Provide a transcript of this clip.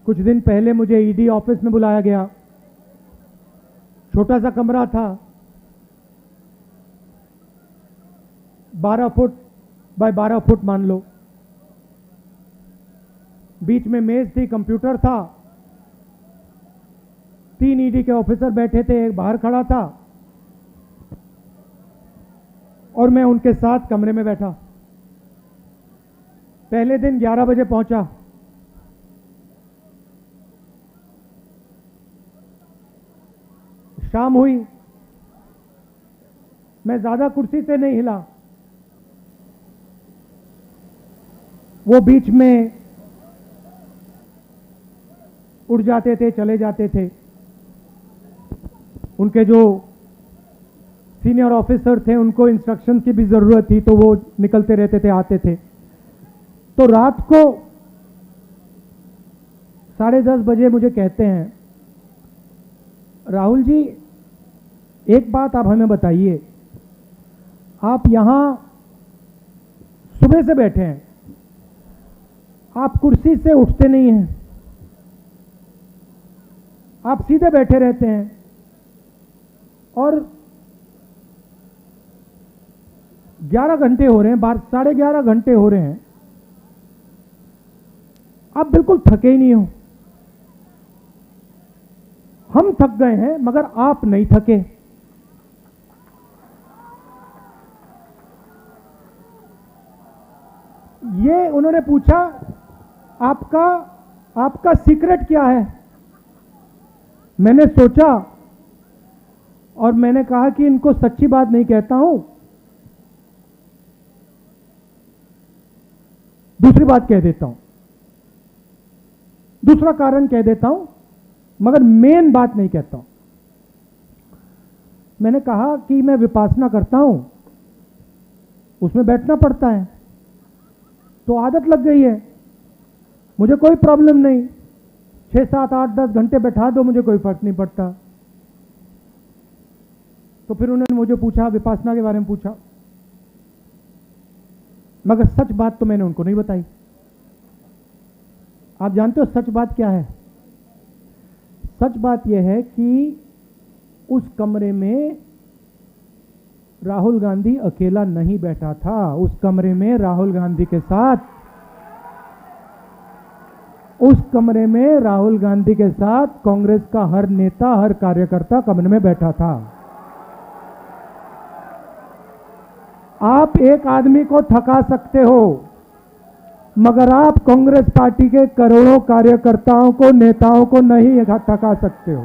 कुछ दिन पहले मुझे ईडी ऑफिस में बुलाया गया। छोटा सा कमरा था, 12 फुट बाय 12 फुट मान लो। बीच में मेज थी, कंप्यूटर था, 3 ईडी के ऑफिसर बैठे थे, एक बाहर खड़ा था और मैं उनके साथ कमरे में बैठा। पहले दिन 11 बजे पहुंचा। शाम हुई, मैं ज्यादा कुर्सी से नहीं हिला। वो बीच में उड़ जाते थे, चले जाते थे। उनके जो सीनियर ऑफिसर थे उनको इंस्ट्रक्शन की भी जरूरत थी, तो वो निकलते रहते थे, आते थे। तो रात को 10:30 बजे मुझे कहते हैं, राहुल जी एक बात आप हमें बताइए, आप यहां सुबह से बैठे हैं, आप कुर्सी से उठते नहीं हैं, आप सीधे बैठे रहते हैं और 11 घंटे हो रहे हैं, 11:30 घंटे हो रहे हैं, आप बिल्कुल थके ही नहीं हो। हम थक गए हैं मगर आप नहीं थके। ये उन्होंने पूछा, आपका सीक्रेट क्या है? मैंने सोचा और मैंने कहा कि इनको सच्ची बात नहीं कहता हूं, दूसरी बात कह देता हूं, दूसरा कारण कह देता हूं, मगर मेन बात नहीं कहता हूं। मैंने कहा कि मैं विपासना करता हूं, उसमें बैठना पड़ता है, तो आदत लग गई है, मुझे कोई प्रॉब्लम नहीं, 6, 7, 8, 10 घंटे बैठा दो, मुझे कोई फर्क नहीं पड़ता। तो फिर उन्होंने मुझे पूछा, विपासना के बारे में पूछा, मगर सच बात तो मैंने उनको नहीं बताई। आप जानते हो सच बात क्या है? सच बात यह है कि उस कमरे में राहुल गांधी अकेला नहीं बैठा था। उस कमरे में राहुल गांधी के साथ कांग्रेस का हर नेता, हर कार्यकर्ता कमरे में बैठा था। आप एक आदमी को थका सकते हो, मगर आप कांग्रेस पार्टी के करोड़ों कार्यकर्ताओं को, नेताओं को नहीं थका सकते हो।